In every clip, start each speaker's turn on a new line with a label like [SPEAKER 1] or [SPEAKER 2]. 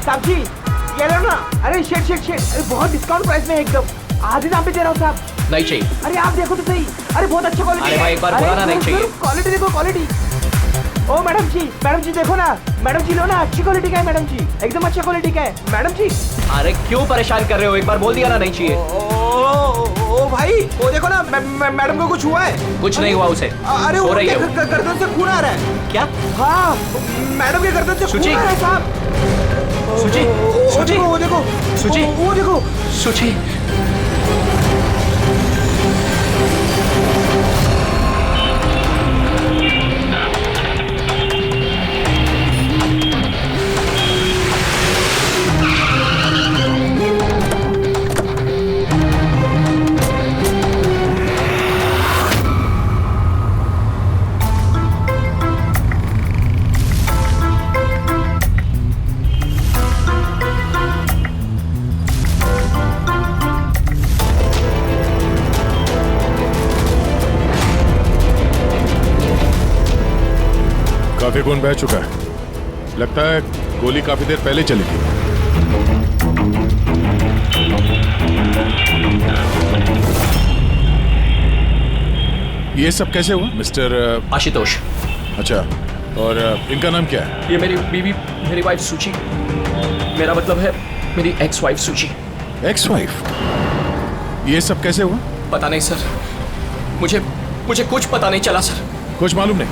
[SPEAKER 1] साहब जी ये लो ना। अरे शेट अरे बहुत डिस्काउंट प्राइस में एकदम आधे दाम पे दे रहा हूँ साहब।
[SPEAKER 2] नहीं चाहिए।
[SPEAKER 1] अरे आप देखो तो सही। अरे बहुत अच्छा क्वालिटी।
[SPEAKER 2] अरे भाई एक बार बोला ना नहीं चाहिए।
[SPEAKER 1] क्वालिटी देखो क्वालिटी। ओ मैडम जी देखो ना। मैडम जी लो ना, अच्छी क्वालिटी का है मैडम जी, एकदम अच्छा क्वालिटी का है मैडम जी।
[SPEAKER 2] अरे क्यों परेशान कर रहे हो, एक बार बोल दिया ना नहीं चाहिए।
[SPEAKER 1] ओ भाई वो देखो ना, मैडम को कुछ हुआ है?
[SPEAKER 2] कुछ नहीं हुआ उसे।
[SPEAKER 1] अरे
[SPEAKER 2] सो रही है वो।
[SPEAKER 1] गर्दन से खून आ रहा है।
[SPEAKER 2] क्या?
[SPEAKER 1] हाँ मैडम के गर्दन से खून आ रहा है साहब।
[SPEAKER 2] सुची
[SPEAKER 1] वो देखो
[SPEAKER 2] सुची
[SPEAKER 1] वो देखो
[SPEAKER 2] सुची।
[SPEAKER 3] काफी खून बह चुका है, लगता है गोली काफी देर पहले चली थी। ये सब कैसे हुआ मिस्टर
[SPEAKER 2] आशुतोष?
[SPEAKER 3] अच्छा, और इनका नाम क्या है?
[SPEAKER 2] ये मेरी बीवी, मेरी वाइफ सुची। मेरा मतलब है मेरी एक्स वाइफ सुची।
[SPEAKER 3] Ex wife? ये सब कैसे हुआ?
[SPEAKER 2] पता नहीं सर, मुझे कुछ पता नहीं चला सर।
[SPEAKER 3] कुछ मालूम नहीं?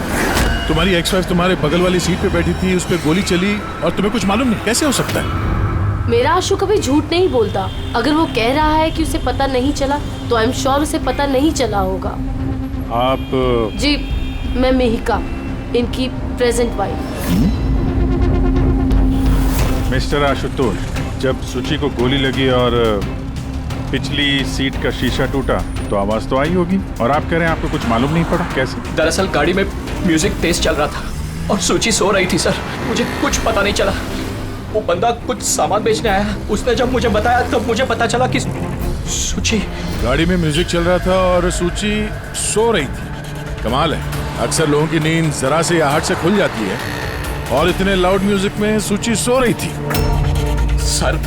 [SPEAKER 3] तुम्हारी एक्स वाइफ तुम्हारे बगल वाली सीट पे बैठी थी, उस पे गोली चली और तुम्हें कुछ मालूम नहीं? कैसे हो सकता है?
[SPEAKER 4] मेरा आशु कभी झूठ नहीं बोलता। अगर वो कह रहा है कि उसे पता नहीं चला तो आई एम श्योर उसे पता नहीं चला होगा।
[SPEAKER 3] आप?
[SPEAKER 4] जी मैं मेहिका, इनकी प्रेजेंट वाइफ।
[SPEAKER 5] मिस्टर आशुतोष, जब सुची को गोली लगी और पिछली सीट का शीशा टूटा तो आवाज तो आई होगी, और आप कह रहे हैं आपको कुछ मालूम नहीं पड़ा? कैसे?
[SPEAKER 2] दरअसल गाड़ी में म्यूजिक तेज चल रहा था और सुची सो रही थी सर, मुझे कुछ पता नहीं चला। वो बंदा कुछ सामान बेचने आया, उसने जब मुझे बताया तब मुझे पता चला कि सुची।
[SPEAKER 3] गाड़ी में म्यूजिक चल रहा था और सूची सो रही थी। कमाल है, अक्सर लोगों की नींद जरा से आहट से खुल जाती है और इतने लाउड म्यूजिक में सूची सो रही थी।
[SPEAKER 2] सर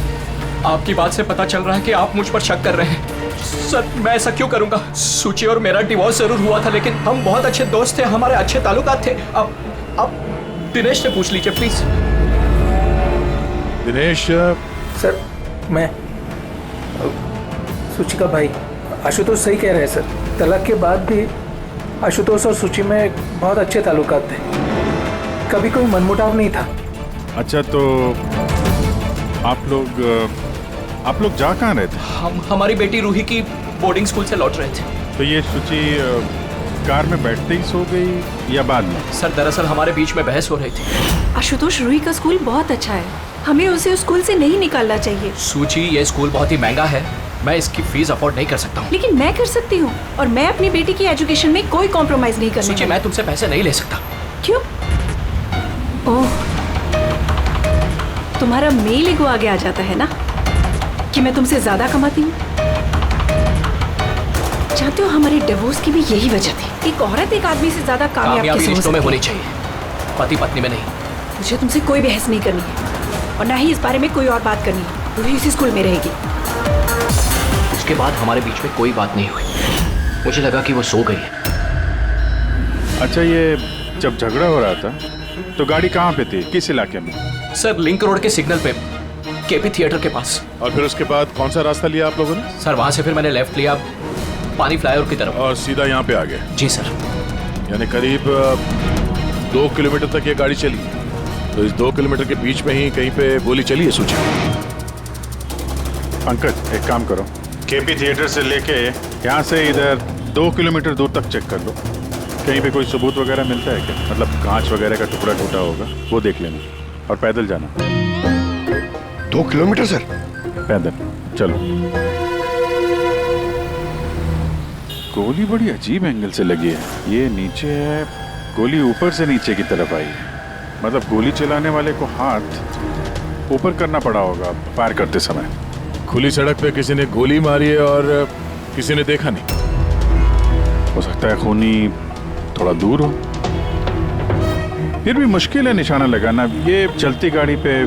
[SPEAKER 2] आपकी बात से पता चल रहा है कि आप मुझ पर शक कर रहे हैं। सर मैं ऐसा क्यों करूंगा? सुची और मेरा डिवोर्स जरूर हुआ था, लेकिन हम बहुत अच्छे दोस्त थे, हमारे अच्छे ताल्लुकात थे। अब दिनेश से पूछ लीजिए प्लीज।
[SPEAKER 3] दिनेश?
[SPEAKER 6] सर मैं सुची का भाई। आशुतोष सही कह रहे हैं सर, तलाक के बाद भी आशुतोष और सुची में बहुत अच्छे ताल्लुकात थे, कभी कोई मनमुटाव नहीं था।
[SPEAKER 5] अच्छा, तो आप लोग जा कहाँ रहे थे?
[SPEAKER 2] हम हमारी बेटी रूही की बोर्डिंग स्कूल से लौट रहे थे।
[SPEAKER 5] तो ये सुची कार में बैठते ही सो गई या बाद में?
[SPEAKER 2] सर दरअसल हमारे बीच में बहस हो रही थी।
[SPEAKER 7] आशुतोष, रूही का स्कूल बहुत अच्छा है, हमें उसे उस स्कूल से नहीं निकालना चाहिए।
[SPEAKER 2] सूची, ये स्कूल बहुत ही महंगा है, मैं इसकी फीस अफोर्ड नहीं कर सकता हूँ।
[SPEAKER 7] लेकिन मैं कर सकती हूँ, और मैं अपनी बेटी की एजुकेशन में कोई कॉम्प्रोमाइज नहीं करने
[SPEAKER 2] सूची, मैं तुमसे पैसे नहीं ले सकता।
[SPEAKER 7] क्यों? ओह, तुम्हारा मेल ईगो आगे आ जाता है ना कि मैं तुमसे ज्यादा कमाती हूँ। जानते हो हमारे डिवोर्स की भी यही वजह थी। एक औरत एक आदमी से ज्यादा कामयाबी
[SPEAKER 2] रिश्तों में होनी चाहिए, पति पत्नी में नहीं।
[SPEAKER 7] मुझे तुमसे कोई बहस नहीं करनी है और ना ही इस बारे में कोई और बात करनी है। रूही इसी स्कूल में रहेगी।
[SPEAKER 2] उसके बाद हमारे बीच में कोई बात नहीं हुई, मुझे लगा कि वो सो गई है।
[SPEAKER 5] अच्छा, ये जब झगड़ा हो रहा था तो गाड़ी कहाँ पे थी, किस इलाके में?
[SPEAKER 2] सर लिंक रोड के सिग्नल पे, केपी थिएटर के पास।
[SPEAKER 3] और फिर उसके बाद कौन सा रास्ता लिया आप लोगों ने?
[SPEAKER 2] सर वहां से फिर मैंने लेफ्ट लिया पानी फ्लाईओवर की तरफ
[SPEAKER 3] और सीधा यहाँ पे आ गए?
[SPEAKER 2] जी सर।
[SPEAKER 3] यानी करीब 2 किलोमीटर तक ये गाड़ी चली, तो इस 2 किलोमीटर के बीच में ही कहीं पे गोली चली है सूची?
[SPEAKER 5] पंकज, एक काम करो, केपी थिएटर से लेके यहाँ से इधर 2 किलोमीटर दूर तक चेक कर लो, कहीं पे कोई सबूत वगैरह मिलता है क्या? मतलब कांच वगैरह का टुकड़ा टूटा होगा, वो देख लेना, और पैदल जाना।
[SPEAKER 8] 2 किलोमीटर सर?
[SPEAKER 5] पैदल चलो। गोली बड़ी अजीब एंगल से लगी है। ये नीचे है, गोली ऊपर से नीचे की तरफ आई है। मतलब गोली चलाने वाले को हाथ ऊपर करना पड़ा होगा फायर करते समय।
[SPEAKER 3] खुली सड़क पे किसी ने गोली मारी है और किसी ने देखा नहीं।
[SPEAKER 5] हो सकता है खूनी थोड़ा दूर हो। फिर भी मुश्किल है निशाना लगाना ये चलती गाड़ी पे,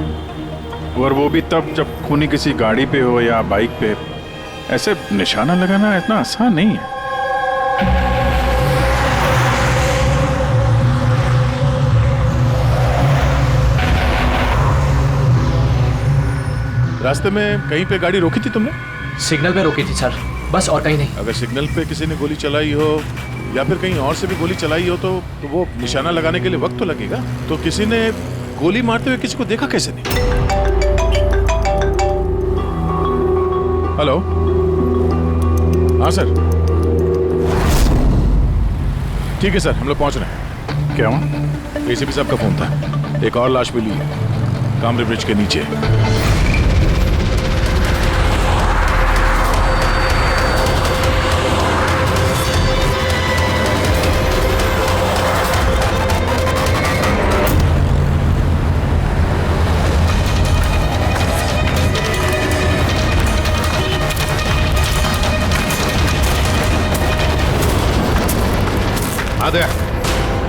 [SPEAKER 5] और वो भी तब जब खूनी किसी गाड़ी पे हो या बाइक पे। ऐसे निशाना लगाना इतना आसान नहीं है।
[SPEAKER 3] रास्ते में कहीं पे गाड़ी रोकी थी तुमने?
[SPEAKER 2] सिग्नल पे रोकी थी सर, बस और कहीं नहीं।
[SPEAKER 3] अगर सिग्नल पे किसी ने गोली चलाई हो या फिर कहीं और से भी गोली चलाई हो तो वो निशाना लगाने के लिए वक्त तो लगेगा। तो किसी ने गोली मारते हुए किसी को देखा कैसे नहीं? हेलो, हाँ सर, ठीक है सर, हम लोग पहुंच रहे हैं।
[SPEAKER 5] क्या हुआ?
[SPEAKER 3] एसीपी साहब का फोन था, एक और लाश मिली है कामरे ब्रिज के नीचे।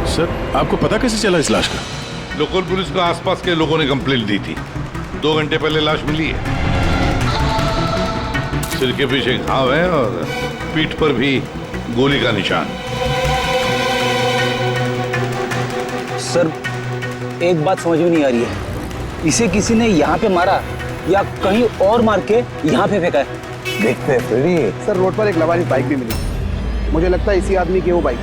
[SPEAKER 3] सर, आपको पता कैसे चला इस लाश का?
[SPEAKER 8] लोकल पुलिस को आसपास के लोगों ने कंप्लेंट दी थी। 2 घंटे पहले लाश मिली है। सिर के पीछे घाव है और पीठ पर भी गोली का निशान।
[SPEAKER 9] सर, एक बात समझ में नहीं आ रही है, इसे किसी ने यहाँ पे मारा या कहीं और मार के यहाँ पे फेंका है?
[SPEAKER 1] देखते हैं फ्रेडी। सर, रोड पर एक लवारिस बाइक भी मिली। मुझे लगता है इसी आदमी की वो बाइक।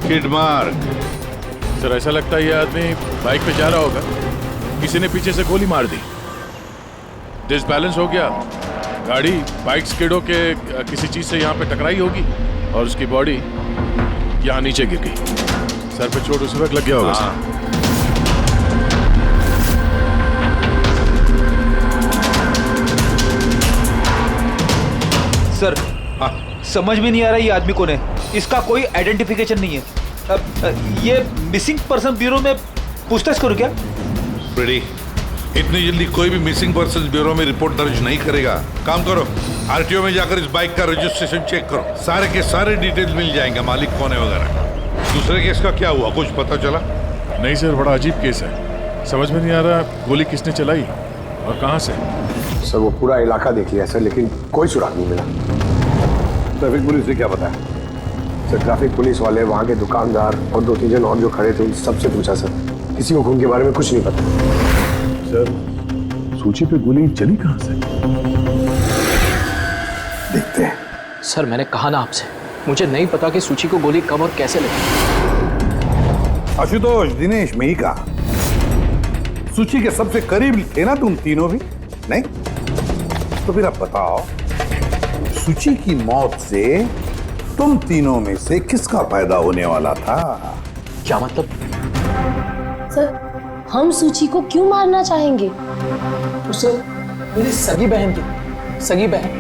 [SPEAKER 8] Skid mark.
[SPEAKER 3] सर, ऐसा लगता है ये आदमी बाइक पे जा रहा होगा, किसी ने पीछे से गोली मार दी, डिसबैलेंस हो गया, गाड़ी बाइक स्किड होके किसी चीज से यहाँ पे टकराई होगी और उसकी बॉडी यहाँ नीचे गिर गई। सर पे चोट उसी वक्त लग गया होगा।
[SPEAKER 9] सर, समझ में नहीं आ रहा ये आदमी कौन है। इसका कोई आइडेंटिफिकेशन नहीं है। ये मिसिंग पर्सन ब्यूरो में पूछताछ करूं क्या?
[SPEAKER 8] फ्रेडी, इतनी जल्दी कोई भी मिसिंग पर्सन ब्यूरो में रिपोर्ट दर्ज नहीं करेगा। काम करो, आरटीओ में जाकर इस बाइक का रजिस्ट्रेशन चेक करो। सारे के सारे डिटेल्स मिल जाएंगे, मालिक कौन है वगैरह। दूसरे केस का क्या हुआ, कुछ पता चला?
[SPEAKER 3] नहीं सर, बड़ा अजीब केस है, समझ में नहीं आ रहा गोली किसने चलाई और कहां से।
[SPEAKER 10] सर, वो पूरा इलाका देख लिया सर, लेकिन कोई सुराग नहीं मिला। ट्रैफिक पुलिस ने क्या बताया? सर, ट्रैफिक पुलिस वाले, वहाँ के दुकानदार और 2-3 जन और जो खड़े थे उन सबसे पूछा सर, किसी को खून के बारे में कुछ नहीं पता।
[SPEAKER 3] सर, सूची पे गोली चली कहां से?
[SPEAKER 10] देखते हैं।
[SPEAKER 2] सर, मैंने कहा ना आपसे, मुझे नहीं पता कि सूची को गोली कब और कैसे लगी।
[SPEAKER 11] आशुतोष, दिनेश, मैं ही कहा, सूची के सबसे करीब थे ना तुम तीनों भी? नहीं? तो फिर अब बताओ, सूची की मौत से तुम तीनों में से किसका फायदा होने वाला था?
[SPEAKER 2] क्या मतलब?
[SPEAKER 4] सर, हम सूची को क्यों मारना चाहेंगे?
[SPEAKER 6] सर, मेरी सगी बहन थी, सगी बहन,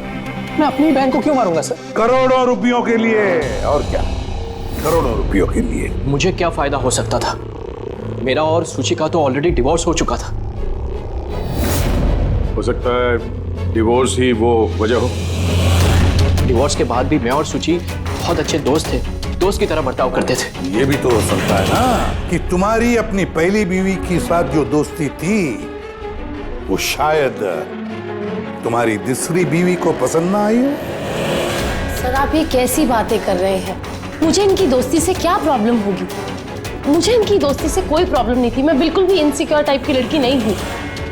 [SPEAKER 6] मैं अपनी बहन को क्यों मारूंगा सर?
[SPEAKER 11] करोड़ों रुपयों के लिए। और क्या? करोड़ों रुपयों के लिए।
[SPEAKER 2] मुझे क्या फायदा हो सकता था? मेरा और सूची का तो ऑलरेडी डिवोर्स हो चुका था।
[SPEAKER 3] हो सकता है डिवोर्स ही वो वजह हो।
[SPEAKER 2] डिवोर्स के बाद भी मैं और सूची बहुत अच्छे दोस्त थे, दोस्त की तरह बर्ताव करते थे।
[SPEAKER 11] ये भी तो हो सकता है ना कि तुम्हारी अपनी पहली बीवी के साथ जो दोस्ती थी वो शायद तुम्हारी दूसरी बीवी को पसंद ना आई हो।
[SPEAKER 4] सर, आप ये कैसी बातें कर रहे हैं? मुझे इनकी दोस्ती से क्या प्रॉब्लम होगी? मुझे इनकी दोस्ती से कोई प्रॉब्लम नहीं थी। मैं बिल्कुल भी इनसिक्योर टाइप की लड़की नहीं हूँ।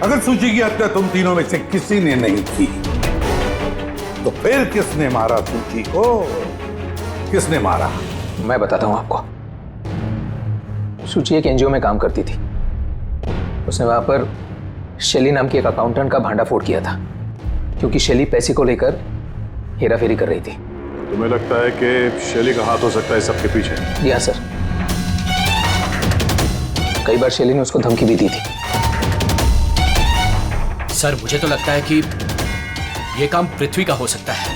[SPEAKER 11] अगर सूची की हत्या तुम तीनों में से किसी ने नहीं की तो फिर किसने मारा सूची को? किसने मारा?
[SPEAKER 6] मैं बताता हूँ आपको। सूची एक एनजीओ में काम करती थी। उसने वहां पर शैली नाम की एक अकाउंटेंट का भांडाफोड़ किया था, क्योंकि शैली पैसे को लेकर हेराफेरी कर रही थी।
[SPEAKER 3] तुम्हें लगता है कि शैली का हाथ हो सकता है सबके पीछे?
[SPEAKER 6] जी हाँ सर। कई बार शैली ने उसको धमकी भी दी थी।
[SPEAKER 2] सर मुझे तो लगता है कि ये काम पृथ्वी का हो सकता है।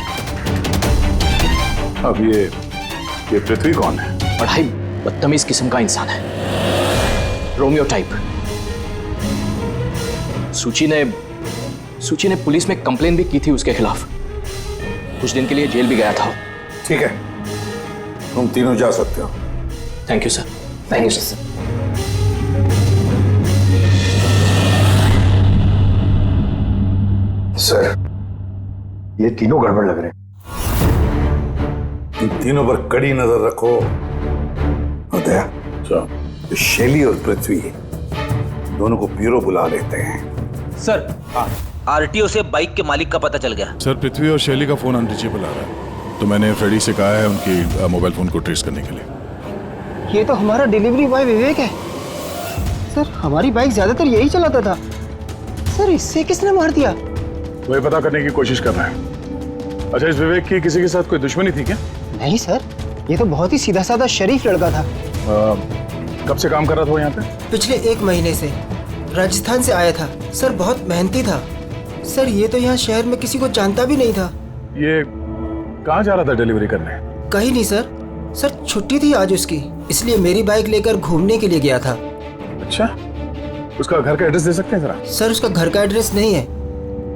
[SPEAKER 5] अब ये पृथ्वी कौन है?
[SPEAKER 2] बड़ा ही बदतमीज किस्म का इंसान है, रोमियो टाइप। सूची ने पुलिस में कंप्लेन भी की थी उसके खिलाफ। कुछ दिन के लिए जेल भी गया था।
[SPEAKER 11] ठीक है, तुम तीनों जा सकते हो।
[SPEAKER 2] Thank you sir.
[SPEAKER 6] Thank you sir.
[SPEAKER 10] Sir, ये तीनों गड़बड़ लग रहे हैं।
[SPEAKER 11] इन तीनों पर कड़ी नजर रखो। दया, शैली और पृथ्वी दोनों को ब्यूरो बुला लेते हैं।
[SPEAKER 9] सर, आरटीओ से बाइक के मालिक का पता चल गया।
[SPEAKER 3] सर, पृथ्वी और शैली का फोन अनरीचेबल आ रहा है, तो मैंने फ्रेडी से कहा है उनकी मोबाइल फोन को ट्रेस करने के लिए।
[SPEAKER 12] ये तो हमारा डिलीवरी बॉय विवेक है। सर, हमारी बाइक ज्यादातर यही चलाता था। सर, इससे किसने मार दिया?
[SPEAKER 5] वही पता करने की कोशिश कर रहा है। अच्छा, इस विवेक की किसी के साथ कोई दुश्मनी थी क्या?
[SPEAKER 12] नहीं सर, ये तो बहुत ही सीधा साधा शरीफ लड़का था।
[SPEAKER 5] कब से काम कर रहा था वो यहाँ पे?
[SPEAKER 12] पिछले 1 महीने से। राजस्थान से आया था। सर, बहुत मेहनती था। सर, ये तो यहाँ शहर में किसी को जानता भी नहीं था।
[SPEAKER 5] ये कहाँ जा रहा था डिलीवरी करने?
[SPEAKER 12] कहीं नहीं सर। सर, छुट्टी थी आज उसकी, इसलिए मेरी बाइक लेकर घूमने के लिए गया था।
[SPEAKER 5] अच्छा, उसका घर का एड्रेस दे सकते हैं जरा?
[SPEAKER 12] सर, उसका घर का एड्रेस नहीं है,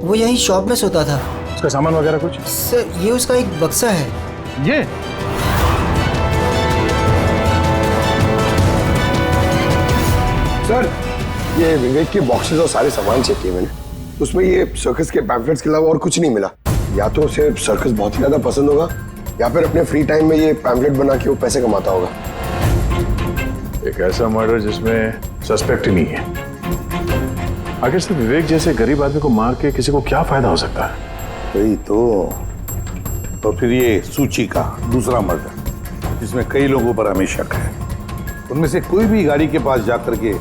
[SPEAKER 12] वो यहीं शॉप में सोता था।
[SPEAKER 5] उसका सामान वगैरह कुछ?
[SPEAKER 12] सर, ये उसका एक बक्सा है।
[SPEAKER 5] ये?
[SPEAKER 10] सर, ये विवेक के बॉक्सेस और सारे सामान चेक किए मैंने, उसमें ये सर्कस के पैम्फलेट्स के अलावा और कुछ नहीं मिला। या तो उसे सर्कस बहुत ही ज्यादा पसंद होगा, या फिर अपने फ्री टाइम में ये पैम्फलेट बना के वो पैसे कमाता होगा।
[SPEAKER 5] एक ऐसा मर्डर जिसमें सस्पेक्ट ही नहीं है। आखिर से विवेक जैसे गरीब आदमी को मार के किसी को क्या फायदा हो सकता है?
[SPEAKER 11] वही तो फिर ये सूची का दूसरा मर्डर, जिसमें कई लोगों पर हमें शक है। उनमें से कोई भी गाड़ी के पास जाकर के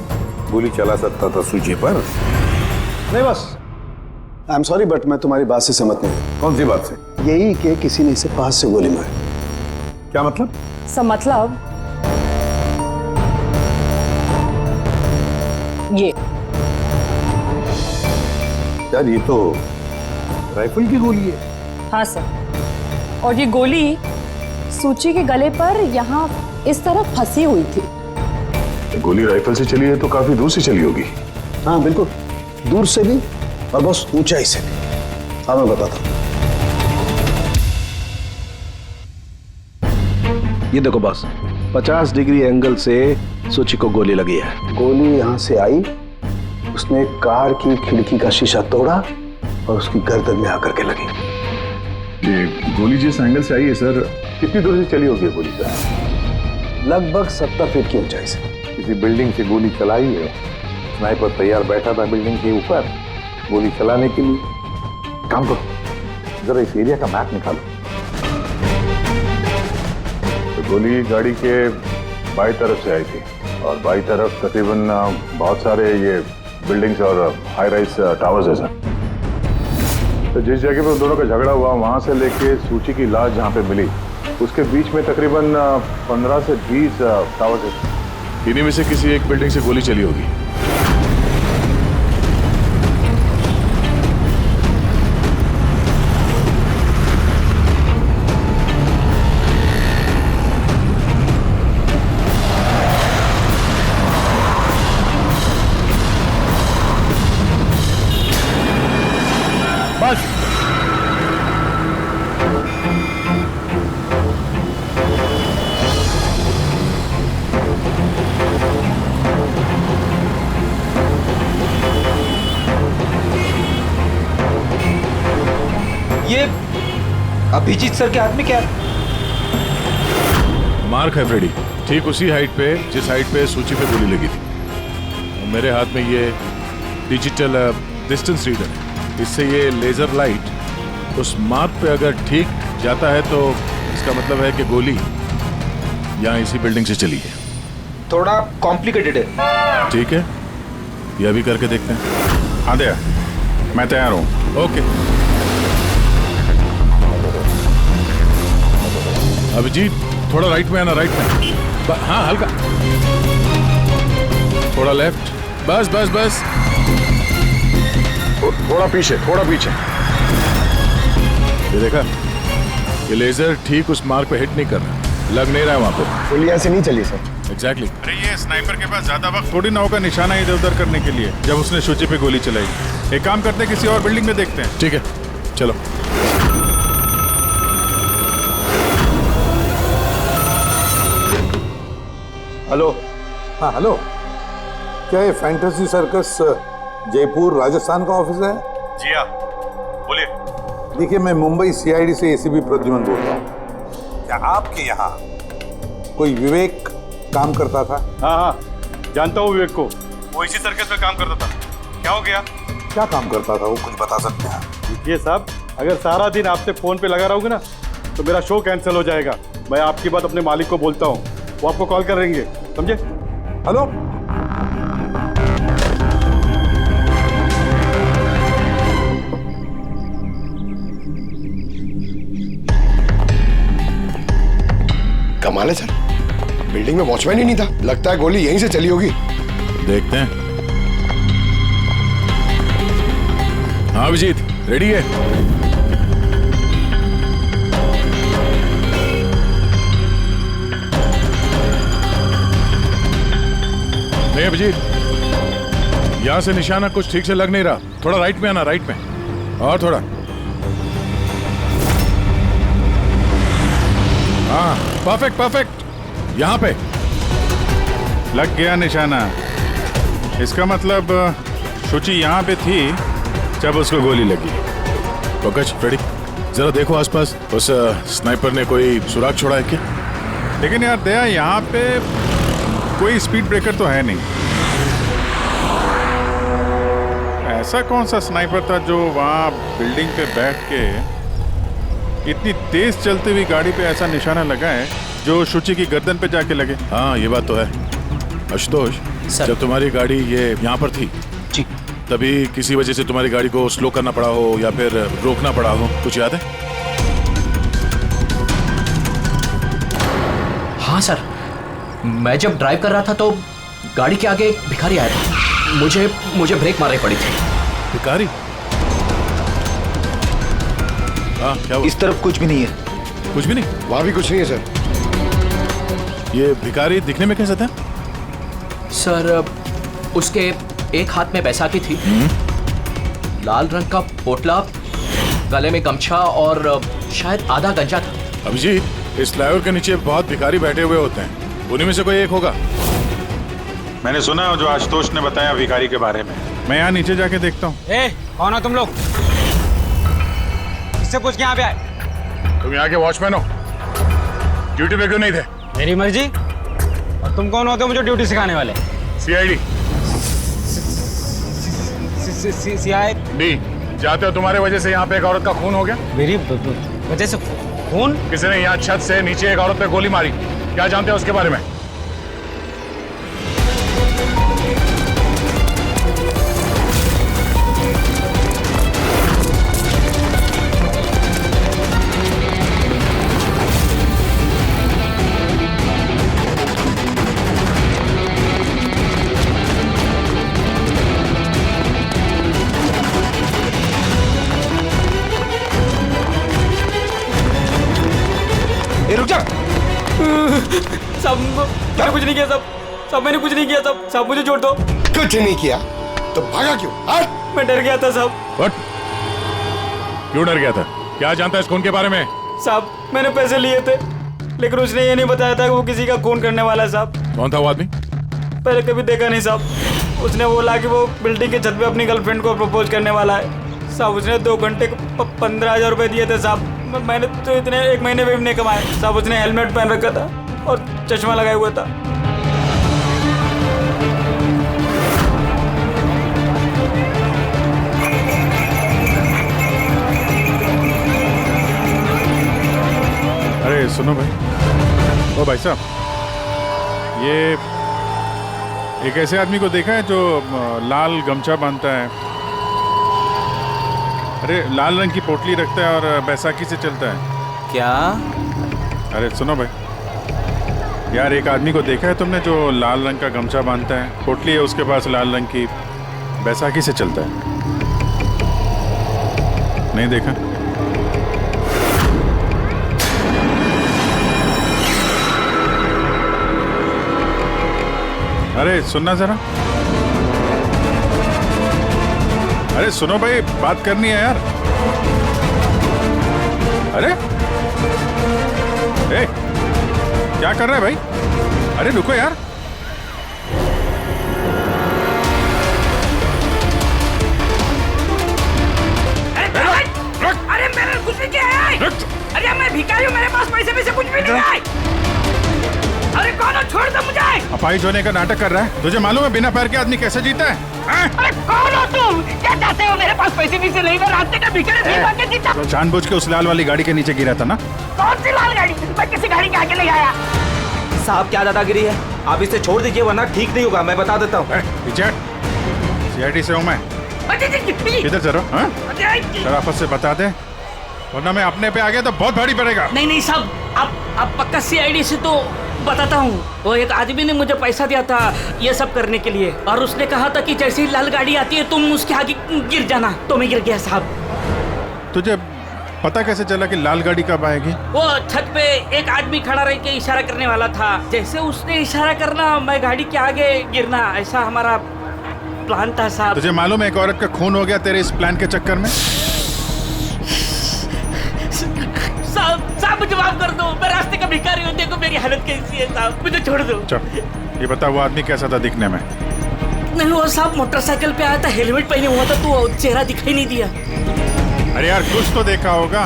[SPEAKER 11] गोली चला सकता था सूची पर।
[SPEAKER 9] नहीं बस, आई एम सॉरी बट मैं तुम्हारी बात से सहमत नहीं।
[SPEAKER 11] कौन सी बात से?
[SPEAKER 9] यही कि किसी ने इसे पास से गोली मारी।
[SPEAKER 11] क्या मतलब?
[SPEAKER 4] सब मतलब ये।
[SPEAKER 11] यार, ये तो राइफल की गोली है।
[SPEAKER 4] हाँ सर, और ये गोली सूची के गले पर यहाँ इस तरह फंसी हुई थी।
[SPEAKER 5] गोली राइफल से चली है तो काफी दूर से चली होगी।
[SPEAKER 9] हाँ बिल्कुल, दूर से भी और बस ऊंचाई से भी। हाँ, मैं बताता हूँ। ये देखो बॉस, 50 डिग्री एंगल से सूची को गोली लगी है। गोली यहाँ से आई, उसने कार की खिड़की का शीशा तोड़ा और उसकी गर्दन में आकर के लगी।
[SPEAKER 5] ये गोली जिस एंगल से आई है सर, कितनी दूर से चली होगी गोली सर?
[SPEAKER 9] लगभग 70 फीट की ऊंचाई से।
[SPEAKER 11] किसी बिल्डिंग से गोली चलाई है। स्नाइपर तैयार बैठा था बिल्डिंग के ऊपर गोली चलाने के लिए। काम करो, जरा इस एरिया का मैप निकालो।
[SPEAKER 5] तो गोली गाड़ी के बाई तरफ से आई थी, और बाई तरफ तकरीबन बहुत सारे ये बिल्डिंग्स और हाई राइज टावर्स है सर। तो जिस जगह पे उन दोनों का झगड़ा हुआ, वहां से लेके सूची की लाश जहां पे मिली, उसके बीच में तकरीबन 15 से 20 टावर्स है। इन्हीं में से किसी एक बिल्डिंग से गोली चली होगी।
[SPEAKER 11] बस,
[SPEAKER 9] ये अभिजीत सर के हाथ में क्या?
[SPEAKER 3] मार्क है फ्रेडी, ठीक उसी हाइट पे जिस हाइट पे सूची पे गोली लगी थी। और मेरे हाथ में ये डिजिटल डिस्टेंस रीडर है। इससे ये लेजर लाइट उस मार्क पे अगर ठीक जाता है तो इसका मतलब है कि गोली यहाँ इसी बिल्डिंग से चली है।
[SPEAKER 9] थोड़ा कॉम्प्लिकेटेड है।
[SPEAKER 3] ठीक है, ये अभी करके देखते हैं।
[SPEAKER 5] हाँ दया, मैं तैयार हूँ।
[SPEAKER 3] ओके अभिजीत, थोड़ा राइट में आना, राइट में। हाँ, हल्का। थोड़ा लेफ्ट, बस बस बस,
[SPEAKER 5] थोड़ा पीछे, थोड़ा पीछे।
[SPEAKER 3] ये देखा, ये लेजर ठीक उस मार्क पे हिट नहीं कर रहा, लग नहीं रहा है वहां पे।
[SPEAKER 9] गोली ऐसे नहीं चली सर।
[SPEAKER 3] एग्जैक्टली।
[SPEAKER 5] अरे ये स्नाइपर के पास ज्यादा वक्त थोड़ी ना होगा निशाना इधर उधर करने के लिए, जब उसने शुचि पे गोली चलाई। एक काम करते हैं, किसी और बिल्डिंग में देखते हैं।
[SPEAKER 3] ठीक है, चलो।
[SPEAKER 11] हेलो। हाँ हेलो, क्या ये फैंटेसी सर्कस जयपुर राजस्थान का ऑफिस है?
[SPEAKER 5] जी हाँ, बोलिए।
[SPEAKER 11] देखिए, मैं मुंबई सीआईडी से एसीपी प्रद्युमन बोल रहा हूँ। क्या आपके यहाँ कोई विवेक काम करता था?
[SPEAKER 5] हाँ हाँ, जानता हूँ विवेक को, वो इसी सर्कस में काम करता था। क्या हो गया?
[SPEAKER 11] क्या काम करता था वो, कुछ बता सकते हैं?
[SPEAKER 5] देखिए साहब, अगर सारा दिन आपसे फोन पे लगा रहूंगा ना तो मेरा शो कैंसिल हो जाएगा। मैं आपकी बात अपने मालिक को बोलता हूँ, वो आपको कॉल करेंगे, समझे?
[SPEAKER 11] हेलो।
[SPEAKER 9] कमाल है सर, बिल्डिंग में वॉचमैन ही नहीं था। लगता है गोली यहीं से चली होगी।
[SPEAKER 3] देखते हैं। हाँ अभिजीत, रेडी है? नहीं अभिजीत, यहां से निशाना कुछ ठीक से लग नहीं रहा। थोड़ा राइट में आना, राइट में, और थोड़ा। हाँ परफेक्ट परफेक्ट, यहां पे
[SPEAKER 5] लग गया निशाना। इसका मतलब शुचि यहाँ पे थी जब उसको गोली लगी।
[SPEAKER 3] पंकज, रेडी? जरा देखो आसपास, उस स्नाइपर ने कोई सुराग छोड़ा है क्या?
[SPEAKER 5] लेकिन यार दया, यहाँ पे कोई स्पीड ब्रेकर तो है नहीं। ऐसा कौन सा स्नाइपर था जो वहाँ बिल्डिंग पे बैठ के इतनी तेज चलती हुई गाड़ी पे ऐसा निशाना लगाए जो शुचि की गर्दन पे जाके लगे?
[SPEAKER 3] हाँ ये बात तो है। आशुतोष, जब तुम्हारी गाड़ी ये यहाँ पर थी
[SPEAKER 6] जी,
[SPEAKER 3] तभी किसी वजह से तुम्हारी गाड़ी को स्लो करना पड़ा हो या फिर रोकना पड़ा हो, कुछ याद है?
[SPEAKER 2] हाँ सर, मैं जब ड्राइव कर रहा था तो गाड़ी के आगे एक भिखारी आया था। मुझे ब्रेक मारनी पड़ी थी।
[SPEAKER 3] भिखारी? हाँ क्या हुआ?
[SPEAKER 9] इस तरफ कुछ भी नहीं है।
[SPEAKER 3] कुछ भी नहीं?
[SPEAKER 9] वहां भी कुछ नहीं है सर।
[SPEAKER 3] ये भिखारी दिखने में कैसा था?
[SPEAKER 2] सर, उसके एक हाथ में बैसाखी थी, लाल रंग का पोटला, गले में गमछा और शायद आधा गंजा था।
[SPEAKER 3] अभिजीत, इस फ्लाईओवर के नीचे बहुत भिखारी बैठे हुए होते हैं, उन्हीं में से कोई एक होगा।
[SPEAKER 5] मैंने सुना जो आशुतोष ने बताया भिखारी के बारे में। मैं यहाँ नीचे जाके देखता हूँ।
[SPEAKER 13] कौन हो तुम लोग? इससे पूछ के यहाँ पे आए?
[SPEAKER 3] तुम यहाँ के वॉचमैन हो, ड्यूटी पे क्यों नहीं थे?
[SPEAKER 13] मेरी मर्जी। और तुम कौन होते हो मुझे ड्यूटी सिखाने वाले?
[SPEAKER 3] सीआईडी।
[SPEAKER 13] सीआईडी?
[SPEAKER 3] जाते हो, तुम्हारे वजह से यहाँ पे एक औरत का खून हो गया।
[SPEAKER 13] मेरी वजह से खून?
[SPEAKER 3] किसी ने यहाँ छत से नीचे एक औरत पे गोली मारी, क्या जानते हो उसके बारे में?
[SPEAKER 9] रुक जा।
[SPEAKER 13] सब मैंने कुछ नहीं किया, सब मैंने कुछ नहीं किया, सब मुझे छोड़ दो।
[SPEAKER 9] कुछ नहीं किया तो भागा क्यों?
[SPEAKER 13] मैं डर गया था सब।
[SPEAKER 3] क्यों डर गया था? क्या जानता है इस खून के बारे में?
[SPEAKER 13] साहब, मैंने पैसे लिए थे, लेकिन उसने ये नहीं बताया था कि वो किसी का खून करने वाला है। साहब,
[SPEAKER 3] कौन था वो आदमी?
[SPEAKER 13] पहले कभी देखा नहीं साहब। उसने बोला कि वो बिल्डिंग के छत पे अपनी गर्लफ्रेंड को प्रपोज करने वाला है। साहब, उसने 2 घंटे को 15,000 रुपए दिए थे साहब। मैंने तो इतने 1 महीने में भी नहीं कमाए साहब। उसने हेलमेट पहन रखा था और चश्मा लगाया हुआ था।
[SPEAKER 5] अरे सुनो भाई, ओ भाई साहब, ये एक ऐसे आदमी को देखा है जो लाल गमछा बांधता है, अरे लाल रंग की पोटली रखता है और बैसाखी से चलता है?
[SPEAKER 13] क्या?
[SPEAKER 5] अरे सुनो भाई, यार एक आदमी को देखा है तुमने जो लाल रंग का गमछा बांधता है, पोटली है उसके पास लाल रंग की, बैसाखी से चलता है? नहीं देखा? अरे सुनना जरा, अरे सुनो भाई, बात करनी है यार। अरे ए, क्या कर रहा है भाई? अरे रुको यार।
[SPEAKER 1] अरे मेरे कुछ भी क्या है? अरे मैं भिखारी हूँ, मेरे पास पैसे कुछ भी नहीं है। अरे कौन हो? छोड़ दो मुझे।
[SPEAKER 5] अपाहिज होने का नाटक कर रहा है। तुझे मालूम है बिना पैर के आदमी कैसे जीता है?
[SPEAKER 1] अरे कौन हो तुम? क्या चाहते हो? मेरे पास पैसे नहीं से नहीं, मैं रास्ते का भिखारी नहीं बन के जीता।
[SPEAKER 5] जानबूझ के उस लाल वाली गाड़ी के नीचे गिरा था ना?
[SPEAKER 1] कौन सी लाल गाड़ी? मैं किसी गाड़ी के आगे ले आया।
[SPEAKER 14] साहब क्या दादागिरी है, आप इसे छोड़ दीजिए वरना ठीक नहीं होगा, मैं बता देता हूँ।
[SPEAKER 5] सीआईडी से हूँ मैं। किधर चलो? शराफत से बता दे, वरना मैं अपने पे आ गया तो बहुत भारी पड़ेगा।
[SPEAKER 15] नहीं साहब, आप पक्का सीआईडी से तो बताता हूँ। वो एक आदमी ने मुझे पैसा दिया था ये सब करने के लिए, और उसने कहा था कि जैसे ही लाल गाड़ी आती है तुम उसके आगे गिर जाना, तो मैं गिर गया साहब।
[SPEAKER 5] तुझे पता कैसे चला कि लाल गाड़ी कब आएगी?
[SPEAKER 15] वो छत पे एक आदमी खड़ा रह के इशारा करने वाला था, जैसे उसने इशारा करना मैं गाड़ी के आगे गिरना, ऐसा हमारा प्लान था साहब।
[SPEAKER 5] तुझे मालूम है एक औरत का खून हो गया तेरे इस प्लान के चक्कर में?
[SPEAKER 15] साहब मुझे माफ कर दो, मैं रास्ते का भिखारी हूँ, देखो मेरी हालत कैसी है साहब, मुझे छोड़ दो।
[SPEAKER 5] चल ये बता, वो आदमी कैसा था दिखने में?
[SPEAKER 15] नहीं वो साहब मोटरसाइकिल पे आया था, हेलमेट पहने हुआ था, तो चेहरा दिखाई नहीं दिया।
[SPEAKER 5] अरे यार कुछ तो देखा होगा,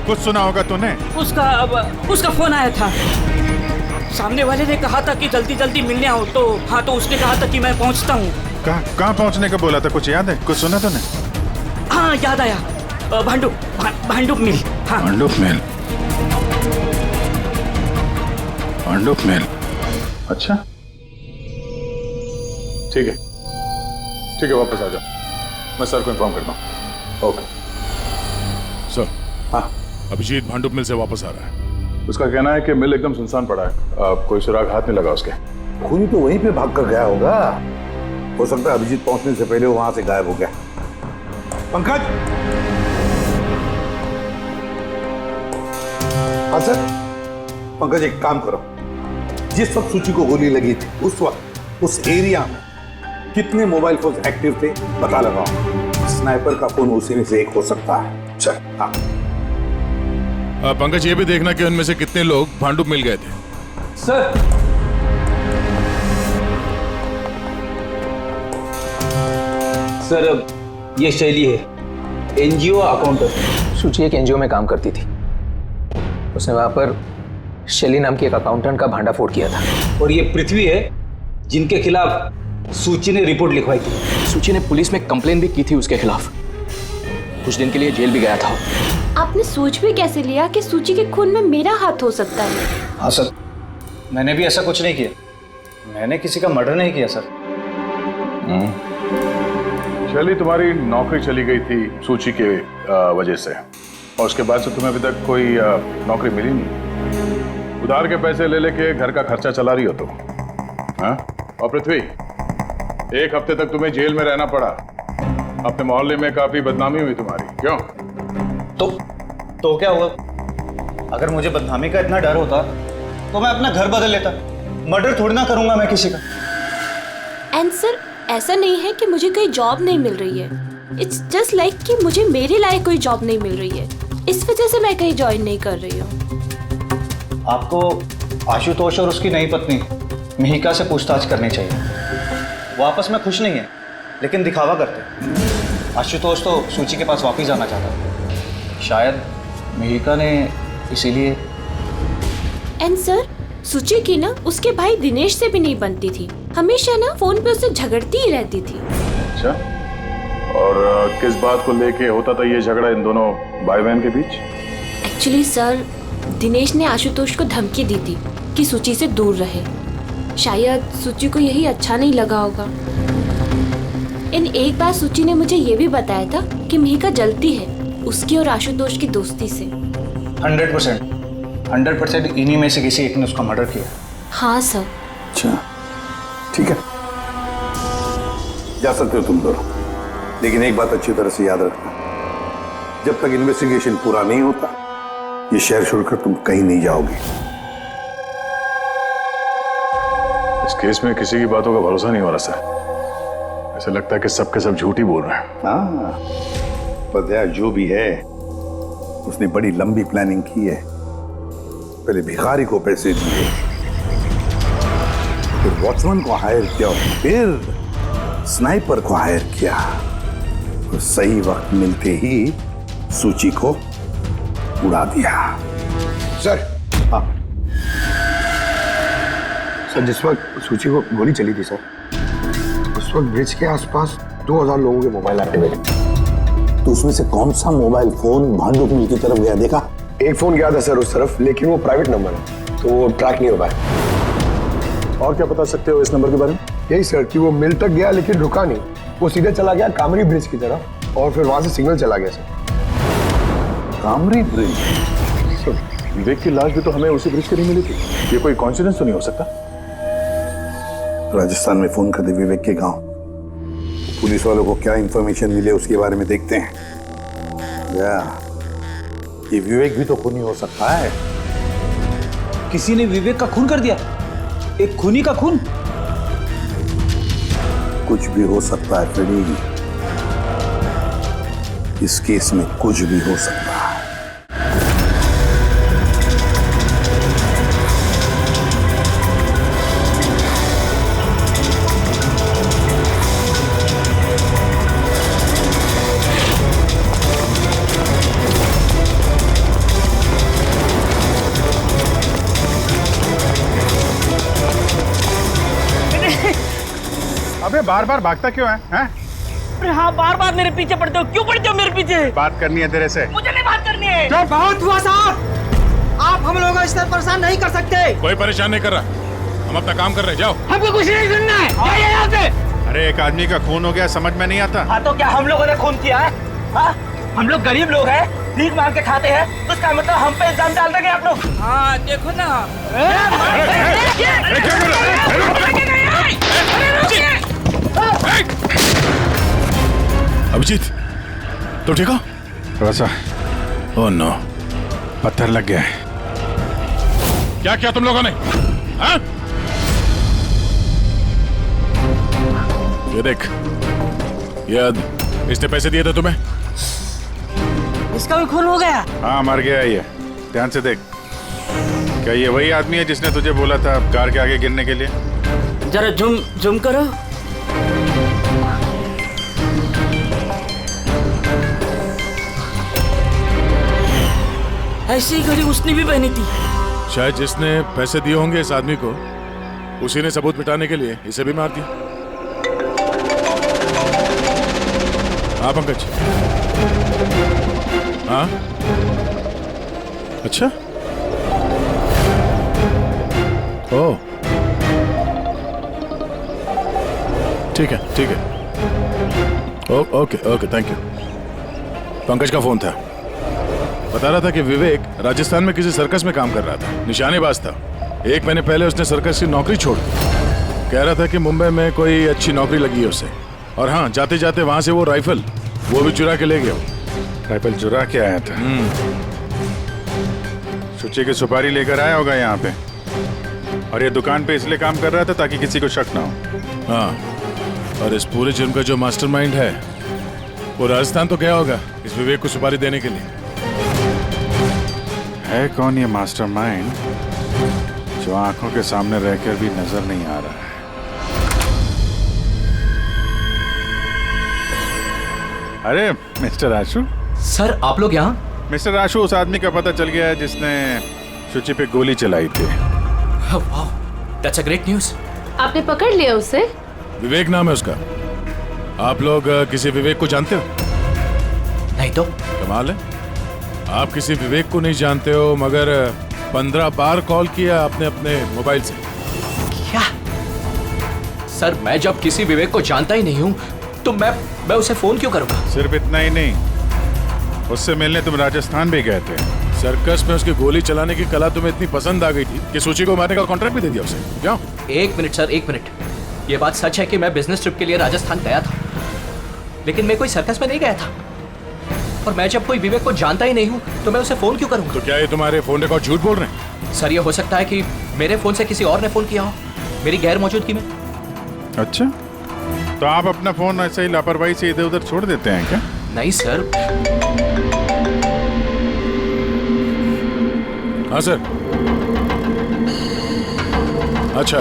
[SPEAKER 5] कुछ सुना होगा तूने?
[SPEAKER 15] उसका फोन आया था, सामने वाले ने कहा था कि जल्दी जल्दी मिलने आओ, तो हाँ तो उसने कहा था कि मैं पहुँचता हूँ।
[SPEAKER 5] कहाँ पहुँचने का बोला था, कुछ याद है? कुछ सुना तूने?
[SPEAKER 15] हाँ याद आया, भांडुप मिल। हाँ
[SPEAKER 5] भांडुप मिल। अच्छा ठीक है वापस आ जाओ, मैं सर को इन्फॉर्म करता हूँ। Okay
[SPEAKER 3] sir. हाँ अभिजीत भांडुप मिल से वापस आ रहा है।
[SPEAKER 5] उसका कहना है कि मिल एकदम सुनसान पड़ा है, कोई सुराग हाथ नहीं लगा उसके।
[SPEAKER 11] खूनी तो वहीं पे भाग कर गया होगा, हो सकता है अभिजीत पहुंचने से पहले वो वहां से गायब हो गया। पंकज। हाँ सर। पंकज एक काम करो, जिस वक्त सूची को गोली लगी थी उस वक्त उस एरिया में कितने मोबाइल फोन एक्टिव थे पता लगाओ, स्नाइपर का फोन उसी में से एक हो सकता है। चल हाँ।
[SPEAKER 3] पंकज ये भी देखना कि उनमें से कितने लोग भांडुप मिल गए थे।
[SPEAKER 6] सर सर ये शैली है, एनजीओ अकाउंटेंट। सूची एक एनजीओ में काम करती थी, उसने वहां पर शैली नाम की एक अकाउंटेंट का भांडाफोड़ किया था। और ये पृथ्वी है जिनके खिलाफ सूची ने रिपोर्ट लिखवाई थी।
[SPEAKER 2] सूची ने पुलिस में कंप्लेन भी की थी उसके खिलाफ, कुछ दिन के लिए जेल भी गया था।
[SPEAKER 4] आपने सोच भी कैसे लिया कि सूची के खून में मेरा हाथ हो सकता है?
[SPEAKER 16] हाँ सर, मैंने भी ऐसा कुछ नहीं किया, मैंने किसी का मर्डर नहीं किया सर।
[SPEAKER 5] शैली तुम्हारी नौकरी चली गई थी सूची के वजह से, और उसके बाद से तुम्हें अभी तक कोई नौकरी मिली नहीं। उधार के पैसे ले लेके घर का खर्चा चला रही हो तुम। हाँ? और पृथ्वी, एक हफ्ते तक तुम्हें जेल में रहना पड़ा, अपने मोहल्ले में काफी बदनामी हुई तुम्हारी। क्यों?
[SPEAKER 16] तो क्या हुआ? अगर मुझे बदनामी का इतना डर होता तो मैं अपना घर बदल लेता, मर्डर थोड़ी ना करूंगा मैं किसी का।
[SPEAKER 4] एंड सर ऐसा नहीं है कि मुझे कोई जॉब नहीं मिल रही है, इट्स जस्ट लाइक कि मुझे मेरे लायक कोई जॉब नहीं मिल रही है, इस वजह से मैं कहीं ज्वाइन नहीं कर रही हूँ।
[SPEAKER 16] आपको आशुतोष और उसकी नई पत्नी मिहिका से पूछताछ करनी चाहिए। वो आपस में खुश नहीं है लेकिन दिखावा करते। आशुतोष तो सूची के पास वापस जाना चाहता है, शायद मिहिका ने इसीलिए।
[SPEAKER 4] एंड सर सूची की ना उसके भाई दिनेश से भी नहीं बनती थी, हमेशा ना फोन पे उससे झगड़ती ही रहती थी।
[SPEAKER 5] अच्छा, और किस बात को लेके होता था ये झगड़ा इन दोनों भाई बहन के बीच?
[SPEAKER 4] एक्चुअली सर दिनेश ने आशुतोष को धमकी दी थी कि सूची से दूर रहे, शायद सूची को यही अच्छा नहीं लगा होगा। इन एक बार सूची ने मुझे ये भी बताया था कि मिहिका जलती है उसकी और आशुतोष की दोस्ती से।
[SPEAKER 16] 100% इन्हीं में से किसी एक ने उसका मर्डर किया।
[SPEAKER 4] हाँ सर।
[SPEAKER 11] अच्छा ठीक है, जा सकते हो तुम दोनों, लेकिन एक बात अच्छी तरह से याद रखना, जब तक इन्वेस्टिगेशन पूरा नहीं होता ये शहर छोड़कर तुम कहीं नहीं जाओगे।
[SPEAKER 5] इस केस में किसी की बातों का भरोसा नहीं हो रहा सर, ऐसा लगता है कि सब के सब झूठ ही बोल रहे हैं।
[SPEAKER 11] हाँ, पर यार जो भी है उसने बड़ी लंबी प्लानिंग की है। पहले भिखारी को पैसे दिए, फिर वॉचमैन को हायर किया, फिर स्नाइपर को हायर किया, और सही वक्त मिलते ही सूची को उड़ा दिया।
[SPEAKER 9] सर, हाँ सर, जिस वक्त सूची को गोली चली थी सर, उस वक्त ब्रिज के आसपास 2000 लोगों के मोबाइल एक्टिव थे।
[SPEAKER 10] तो उसमें से कौन सा मोबाइल फोन भांडुप मिल की तरफ गया, देखा?
[SPEAKER 9] एक फोन गया था सर उस तरफ, लेकिन वो प्राइवेट नंबर है तो वो ट्रैक नहीं हो पाया।
[SPEAKER 5] और क्या बता सकते हो इस नंबर के बारे में?
[SPEAKER 9] यही सर कि वो मिल तक गया लेकिन रुका नहीं, वो सीधे चला गया कामरी ब्रिज की तरफ और फिर वहां से सिग्नल चला गया सर।
[SPEAKER 5] कामरी ब्रिज? विवेक की लाश भी तो हमें उसी ब्रिज के नहीं मिली थी, ये कोई कॉन्सिडेंस तो नहीं हो सकता?
[SPEAKER 11] राजस्थान में फोन कर दे विवेक के गांव, पुलिस वालों को क्या इंफॉर्मेशन मिले उसके बारे में देखते हैं। ये विवेक भी तो खूनी हो सकता है।
[SPEAKER 14] किसी ने विवेक का खून कर दिया? एक खूनी का खून?
[SPEAKER 11] कुछ भी हो सकता है फ्रेडी, इस केस में कुछ भी हो सकता है।
[SPEAKER 5] अबे बार बार भागता क्यों है?
[SPEAKER 15] अरे हाँ, बार बार मेरे पीछे पड़ते हो, क्यों पड़ते हो मेरे पीछे?
[SPEAKER 5] बात करनी है तेरे से।
[SPEAKER 15] मुझे नहीं बात करनी है।
[SPEAKER 12] जो बहुत हुआ साहब, आप हम लोगों को इस तरह परेशान नहीं कर सकते।
[SPEAKER 3] कोई परेशान नहीं कर रहा, हम अपना काम कर रहे हैं, जाओ।
[SPEAKER 15] हमको कुछ नहीं सुनना है, जाइए यहाँ से।
[SPEAKER 5] अरे एक आदमी का खून हो गया, समझ में नहीं आता?
[SPEAKER 15] हाँ तो क्या हम लोगों ने खून किया है? हाँ, हम लोग गरीब लोग हैं, भीख मांग के खाते हैं, तो इसका मतलब हम पे इल्जाम डाल देंगे आप लोग? हाँ देखो ना।
[SPEAKER 3] अभिजीत, तो ठीक हो?
[SPEAKER 5] थोड़ा सा।
[SPEAKER 3] ओह नो,
[SPEAKER 5] पत्थर लग गया है।
[SPEAKER 3] क्या किया तुम लोगों ने? हाँ? ये देख, ये इसने पैसे दिए थे तुम्हें?
[SPEAKER 15] इसका भी खून हो गया?
[SPEAKER 5] हाँ मर गया ये, ध्यान से देख। क्या ये वही आदमी है जिसने तुझे बोला था कार के आगे गिरने के लिए?
[SPEAKER 15] जरा जूम करो। ऐसी घड़ी उसने भी पहनी थी।
[SPEAKER 3] शायद जिसने पैसे दिए होंगे इस आदमी को, उसी ने सबूत मिटाने के लिए इसे भी मार दिया। हाँ पंकज। हाँ अच्छा, ओह ठीक है ठीक है, ओके थैंक यू। पंकज का फोन था, बता रहा था कि विवेक राजस्थान में किसी सर्कस में काम कर रहा था, निशानेबाज था। 1 महीने पहले उसने सर्कस की नौकरी छोड़ दी। कह रहा था कि मुंबई में कोई अच्छी नौकरी लगी है उसे, और हाँ जाते जाते वहां से वो राइफल वो भी चुरा के ले गया।
[SPEAKER 5] राइफल चुरा के आया था? सुची की सुपारी लेकर आया होगा यहाँ पे, और ये दुकान पे इसलिए काम कर रहा था ताकि किसी को शक ना हो।
[SPEAKER 3] हाँ, और इस पूरे जुर्म का जो मास्टरमाइंड है वो राजस्थान तो गया होगा इस विवेक को सुपारी देने के लिए।
[SPEAKER 5] है कौन ये मास्टरमाइंड जो आंखों के सामने रहकर भी नजर नहीं आ रहा है? अरे मिस्टर आशु।
[SPEAKER 2] सर आप लोग यहाँ?
[SPEAKER 5] मिस्टर आशु, उस आदमी का पता चल गया है जिसने शुचि पे गोली चलाई थी।
[SPEAKER 2] वाह, दैट्स अ ग्रेट न्यूज़।
[SPEAKER 4] आपने पकड़ लिया उसे?
[SPEAKER 3] विवेक नाम है उसका। आप लोग किसी विवेक को जानते हो?
[SPEAKER 2] नहीं तो।
[SPEAKER 3] कमाल है, आप किसी विवेक को नहीं जानते हो, मगर 15 बार कॉल किया आपने अपने मोबाइल से।
[SPEAKER 2] क्या? सर मैं जब किसी विवेक को जानता ही नहीं हूँ तो मैं उसे फोन क्यों करूँगा?
[SPEAKER 5] सिर्फ इतना ही नहीं, उससे मिलने तुम राजस्थान भी गए थे।
[SPEAKER 3] सर्कस में उसकी गोली चलाने की कला तुम्हें इतनी पसंद आ गई थी कि सूची को मारने का कॉन्ट्रैक्ट भी दे दिया उसे, क्यों?
[SPEAKER 2] एक मिनट सर, एक मिनट। ये बात सच है कि मैं बिजनेस ट्रिप के लिए राजस्थान गया था, लेकिन मैं कोई सर्कस में नहीं गया था। और मैं जब कोई विवेक को जानता ही नहीं हूँ तो मैं उसे फोन क्यों करूँगा?
[SPEAKER 3] तो क्या ये तुम्हारे फोन रिकॉर्ड झूठ बोल रहे हैं?
[SPEAKER 2] सर, ये हो सकता है कि मेरे फोन से किसी और ने फोन किया हो मेरी गैर मौजूदगी में।
[SPEAKER 5] अच्छा, तो आप अपना फोन ऐसे ही लापरवाही से इधर उधर छोड़ देते हैं क्या?
[SPEAKER 2] नहीं सर।
[SPEAKER 3] हाँ सर। अच्छा,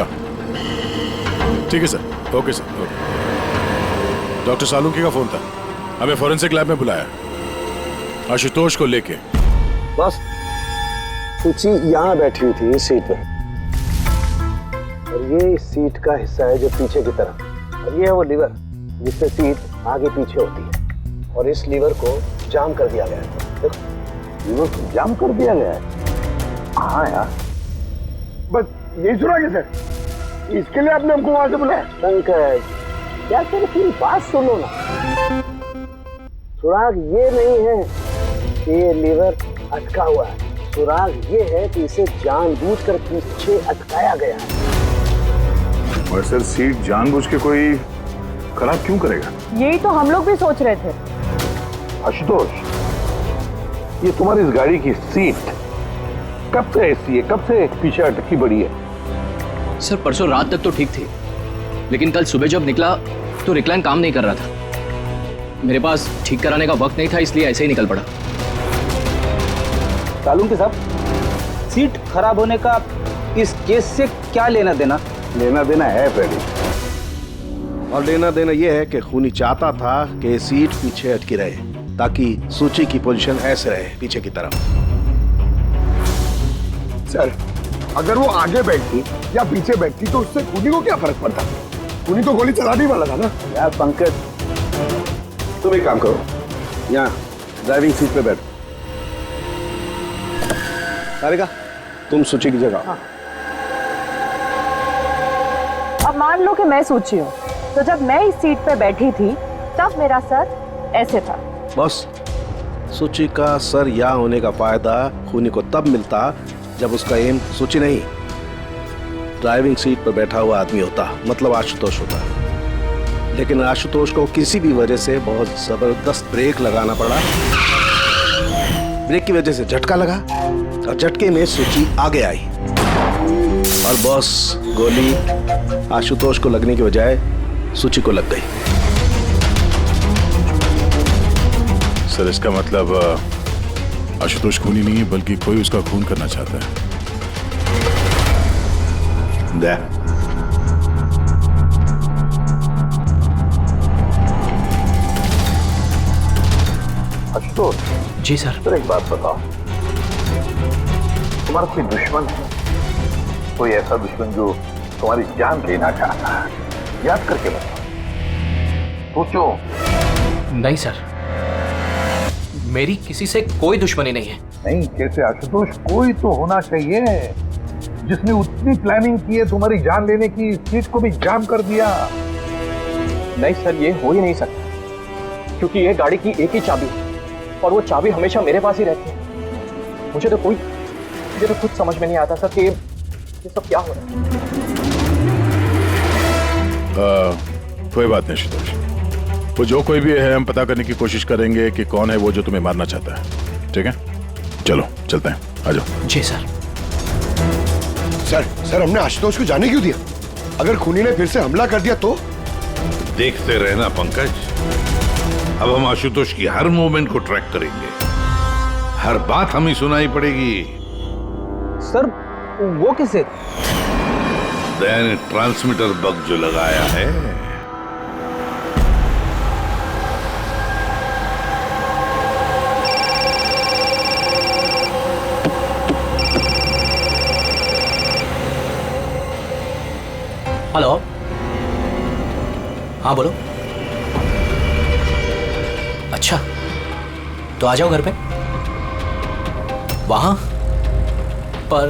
[SPEAKER 3] ठीक है sir, okay sir, okay. Doctor Salunkhe का फोन था, हमें फॉरेंसिक लैब में बुलाया आशुतोष को लेके।
[SPEAKER 9] बस सूची यहाँ बैठी हुई थी इस सीट पे, और ये इस सीट का हिस्सा है जो पीछे की तरफ, और ये है वो लीवर जिससे सीट आगे पीछे होती है, और इस लीवर को जाम कर दिया गया है। देखो, लीवर को जाम कर दिया गया है। हाँ यार, बस यही सुना कि सर, इसके लिए आपने हमको वहां से बुलाया? पंकज, क्या सर पूरी बात सुनो ना। सुराग ये नहीं है कि ये लीवर अटका हुआ है, सुराग ये है कि इसे जानबूझकर पीछे अटकाया गया है।
[SPEAKER 10] और सर, सीट जानबूझ के कोई खराब क्यों करेगा?
[SPEAKER 17] यही तो हम लोग भी सोच रहे थे।
[SPEAKER 10] आशुतोष, ये तुम्हारी इस गाड़ी की सीट कब से ऐसी है, कब से पीछे अटकी पड़ी है?
[SPEAKER 2] सर, परसों रात तक तो ठीक थी, लेकिन कल सुबह जब निकला तो रिक्लाइन काम नहीं कर रहा था। मेरे पास ठीक कराने का वक्त नहीं था, इसलिए ऐसे ही निकल पड़ा।
[SPEAKER 16] सालुंकी साहब, सीट खराब होने का इस केस से क्या लेना देना?
[SPEAKER 10] लेना देना है फ्रेडी, और लेना देना यह है कि खूनी चाहता था कि सीट पीछे अटकी रहे ताकि सूची की पोजीशन ऐसे रहे पीछे की तरफ।
[SPEAKER 11] सर, अगर वो आगे बैठती या पीछे बैठती तो उससे खूनी को क्या फर्क पड़ता? खूनी तो गोली चलाने ही वाला था ना।
[SPEAKER 9] यार पंकज, तुम एक काम करो, यहाँ ड्राइविंग सीट पे बैठो। सारिका, तुम सूची की जगह।
[SPEAKER 17] हाँ। अब मान लो कि मैं सूची हूँ, तो जब मैं इस सीट पे बैठी थी तब मेरा सर ऐसे था।
[SPEAKER 9] बस सूची का सर यहाँ होने का फायदा खूनी को तब मिलता जब उसका एम सूची नहीं, ड्राइविंग सीट पर बैठा हुआ आदमी होता, मतलब आशुतोष होता। लेकिन आशुतोष को किसी भी वजह से बहुत जबरदस्त ब्रेक लगाना पड़ा। ब्रेक की वजह से झटका लगा और झटके में सूची आगे आई, और बस गोली आशुतोष को लगने की बजाय सूची को लग गई।
[SPEAKER 3] सर, इसका मतलब आशुतोष खूनी नहीं है, बल्कि कोई उसका खून करना चाहता है।
[SPEAKER 10] आशुतोष
[SPEAKER 2] जी सर।
[SPEAKER 10] सर, एक बात बताओ, तुम्हारा कोई दुश्मन है? कोई ऐसा दुश्मन जो तुम्हारी जान लेना चाहता है? याद करके बताओ, सोचो।
[SPEAKER 2] नहीं सर, मेरी किसी से कोई दुश्मनी नहीं है।
[SPEAKER 11] नहीं, कैसे आशुतोष, कोई तो होना चाहिए जिसने उतनी प्लानिंग की है तुम्हारी जान लेने की, इस चीज को भी जाम कर दिया।
[SPEAKER 18] नहीं सर, ये हो ही नहीं सकता, क्योंकि ये गाड़ी की एक ही चाबी है और वो चाबी हमेशा मेरे पास ही रहती है। मुझे तो खुद समझ में नहीं आता सर कि ये सब क्या हो रहा है।
[SPEAKER 3] कोई बात नहीं आशुतोष, वो जो कोई भी है हम पता करने की कोशिश करेंगे कि कौन है वो जो तुम्हें मारना चाहता है। ठीक है, चलो चलते हैं, आ जाओ।
[SPEAKER 2] जी सर।
[SPEAKER 10] सर, हमने आशुतोष को जाने क्यों दिया? अगर खूनी ने फिर से हमला कर दिया तो?
[SPEAKER 8] देखते रहना पंकज, अब हम आशुतोष की हर मूवमेंट को ट्रैक करेंगे, हर बात हमें सुनाई पड़ेगी।
[SPEAKER 16] सर, वो किसे?
[SPEAKER 8] दैन ट्रांसमीटर बग जो लगाया है।
[SPEAKER 2] हेलो, हाँ बोलो। अच्छा, तो आ जाओ घर पे। वहां पर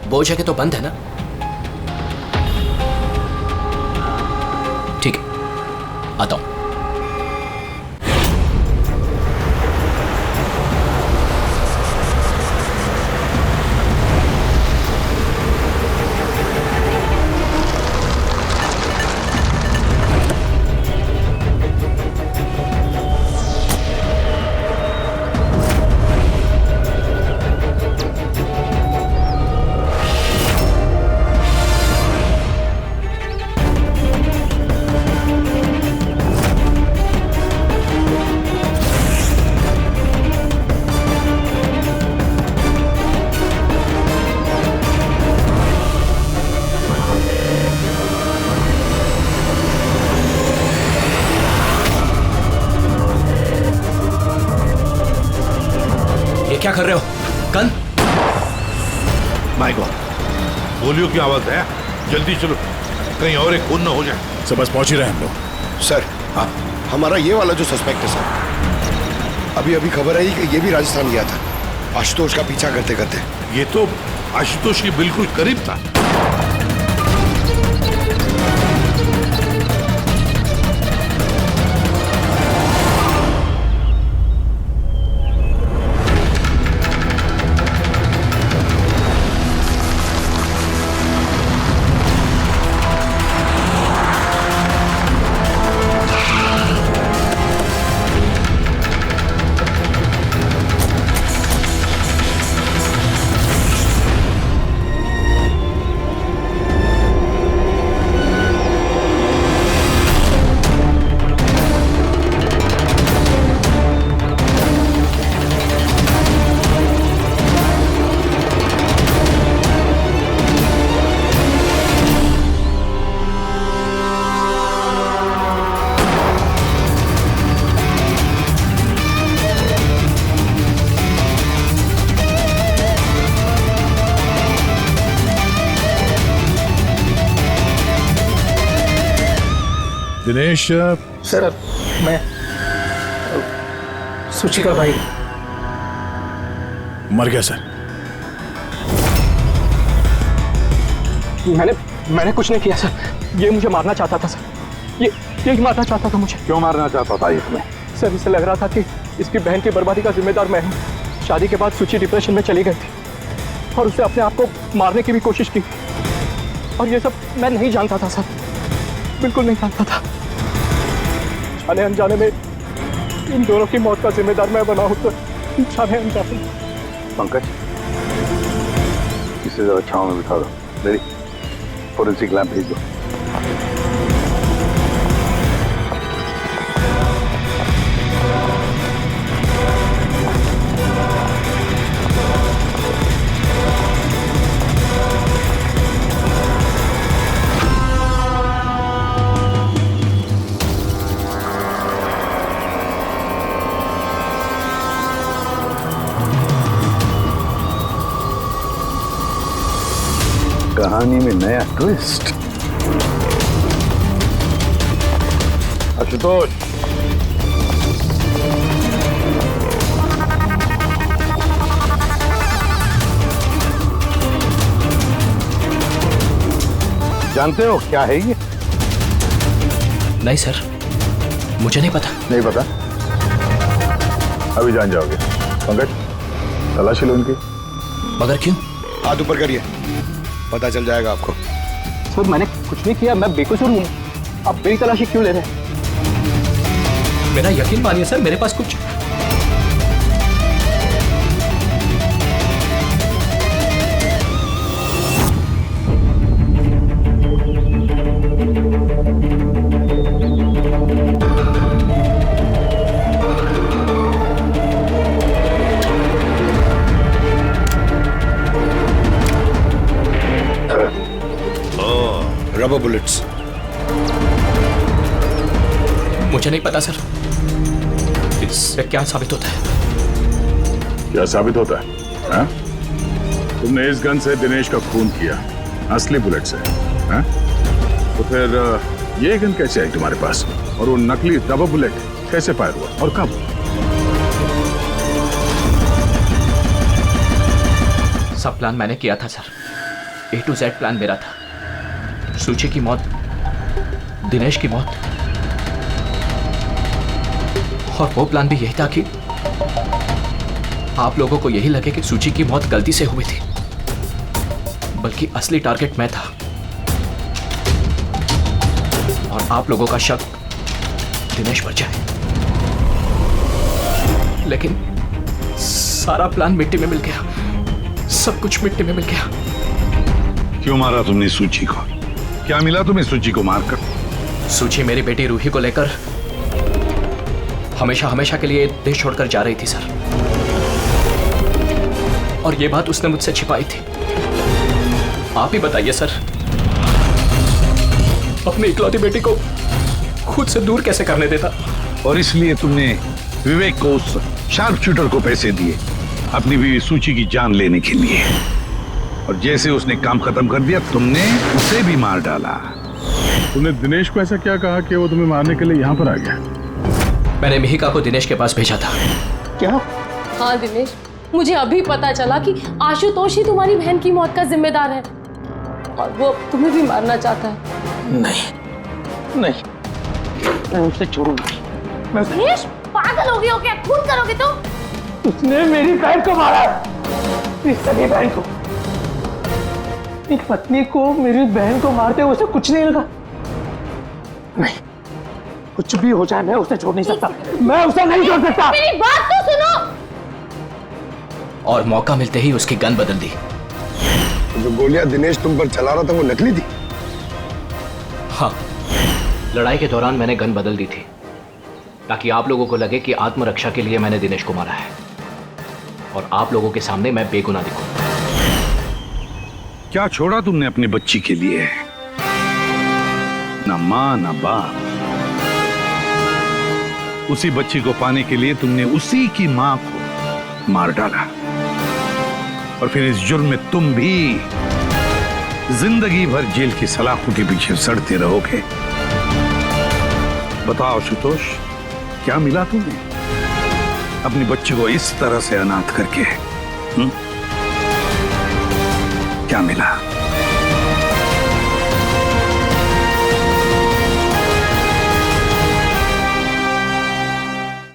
[SPEAKER 2] वो जगह तो बंद है ना? ठीक है, आता हूं। कर रहे हो? गन?
[SPEAKER 8] माय गॉड, गोलियों की आवाज है। जल्दी चलो, कहीं और एक खून न हो जाए।
[SPEAKER 3] सर बस पहुंच ही रहे हैं हम लोग।
[SPEAKER 10] सर हाँ, हमारा ये वाला जो सस्पेक्ट है सर, अभी अभी खबर आई कि ये भी राजस्थान गया था आशुतोष का पीछा करते करते।
[SPEAKER 8] ये तो आशुतोष के बिल्कुल करीब था।
[SPEAKER 3] दिनेश
[SPEAKER 6] सर मैं सुची का भाई।
[SPEAKER 3] मर गया सर।
[SPEAKER 18] मैंने कुछ नहीं किया सर। ये मुझे मारना चाहता था सर। ये मारना चाहता था मुझे।
[SPEAKER 11] क्यों मारना चाहता था ये तुम्हें?
[SPEAKER 18] सर इसे लग रहा था कि इसकी बहन की बर्बादी का जिम्मेदार मैं हूँ। शादी के बाद सुची डिप्रेशन में चली गई थी और उसने अपने आप को मारने की भी कोशिश की। और ये सब मैं नहीं जानता था सर, बिल्कुल नहीं जानता था। जाने अनजाने में इन दोनों की मौत का जिम्मेदार मैं बना हूँ। तो जाने अनजाने।
[SPEAKER 11] पंकज, इसे जरा छांव में बिठा दो। मेरी फोरेंसिक लैब भेज दो। कहानी में नया ट्विस्ट। आशुतोष, जानते हो क्या है ये?
[SPEAKER 2] नहीं सर, मुझे नहीं पता।
[SPEAKER 11] नहीं पता? अभी जान जाओगे। पंकज, तलाशी लो इनकी।
[SPEAKER 2] मगर क्यों?
[SPEAKER 10] हाथ ऊपर करिए, पता चल जाएगा आपको।
[SPEAKER 18] सर मैंने कुछ नहीं किया, मैं बेकसूर हूँ। आप मेरी तलाशी क्यों ले रहे हैं?
[SPEAKER 2] मेरा यकीन मानिए सर, मेरे पास कुछ
[SPEAKER 10] रबर बुलेट्स।
[SPEAKER 2] मुझे नहीं पता सर, इससे क्या साबित होता है?
[SPEAKER 5] क्या साबित होता है? हा? तुमने इस गन से दिनेश का खून किया, असली बुलेट से। हा? तो फिर ये गन कैसे आई तुम्हारे पास? और वो नकली रबर बुलेट कैसे फायर हुआ और कब?
[SPEAKER 2] सब प्लान मैंने किया था sir. A to Z plan मेरा था। सुची की मौत, दिनेश की मौत, और वो प्लान भी यही था कि आप लोगों को यही लगे कि सुची की मौत गलती से हुई थी, बल्कि असली टारगेट मैं था और आप लोगों का शक दिनेश पर जाए। लेकिन सारा प्लान मिट्टी में मिल गया, सब कुछ मिट्टी में मिल गया।
[SPEAKER 8] क्यों मारा तुमने सूची को? क्या मिला तुम्हें सूची को मारकर?
[SPEAKER 2] सूची मेरी बेटी रूही को लेकर हमेशा हमेशा के लिए देश छोड़कर जा रही थी सर, और ये बात उसने मुझसे छिपाई थी। आप ही बताइए सर, अपनी इकलौती बेटी को खुद से दूर कैसे करने देता?
[SPEAKER 8] और इसलिए तुमने विवेक को, उस शार्प शूटर को पैसे दिए
[SPEAKER 11] अपनी बीवी सूची की जान लेने के लिए, और जैसे उसने काम खत्म कर दिया तुमने उसे भी मार डाला।
[SPEAKER 5] तूने दिनेश को ऐसा क्या कहा कि वो तुम्हें मारने के लिए यहाँ पर आ गया?
[SPEAKER 2] मैंने मिहिका को दिनेश के पास भेजा था।
[SPEAKER 17] क्या?
[SPEAKER 19] हाँ दिनेश, मुझे अभी पता चला कि आशुतोष ही तुम्हारी बहन की मौत का जिम्मेदार है और वो तुम्हें भी मारना चाहता है।
[SPEAKER 17] नहीं नहीं, मैं उसे छोड़ूंगा।
[SPEAKER 19] दिनेश, पागल हो गए हो क्या? खून करोगे तुम?
[SPEAKER 17] उसने मेरी बहन को मारा, मेरी सगी बहन को। एक पत्नी को मेरी बहन को मारते हुए उसे कुछ नहीं लगा। नहीं, कुछ भी हो जाए मैं उसे छोड़ नहीं सकता, मैं उसे नहीं छोड़ सकता।
[SPEAKER 19] मेरी बात तो सुनो।
[SPEAKER 2] और मौका मिलते ही उसकी गन बदल दी।
[SPEAKER 10] जो गोलियां दिनेश तुम पर चला रहा था वो नकली थी?
[SPEAKER 2] हाँ, लड़ाई के दौरान मैंने गन बदल दी थी ताकि आप लोगों को लगे कि आत्मरक्षा के लिए मैंने दिनेश को मारा है और आप लोगों के सामने मैं बेगुनाह दिखूं।
[SPEAKER 11] क्या छोड़ा तुमने अपनी बच्ची के लिए? ना मां ना बाप। उसी बच्ची को पाने के लिए तुमने उसी की मां को मार डाला, और फिर इस जुर्म में तुम भी जिंदगी भर जेल की सलाखों के पीछे सड़ते रहोगे। बताओ आशुतोष, क्या मिला तुम्हें अपनी बच्ची को इस तरह से अनाथ करके? क्या मिला?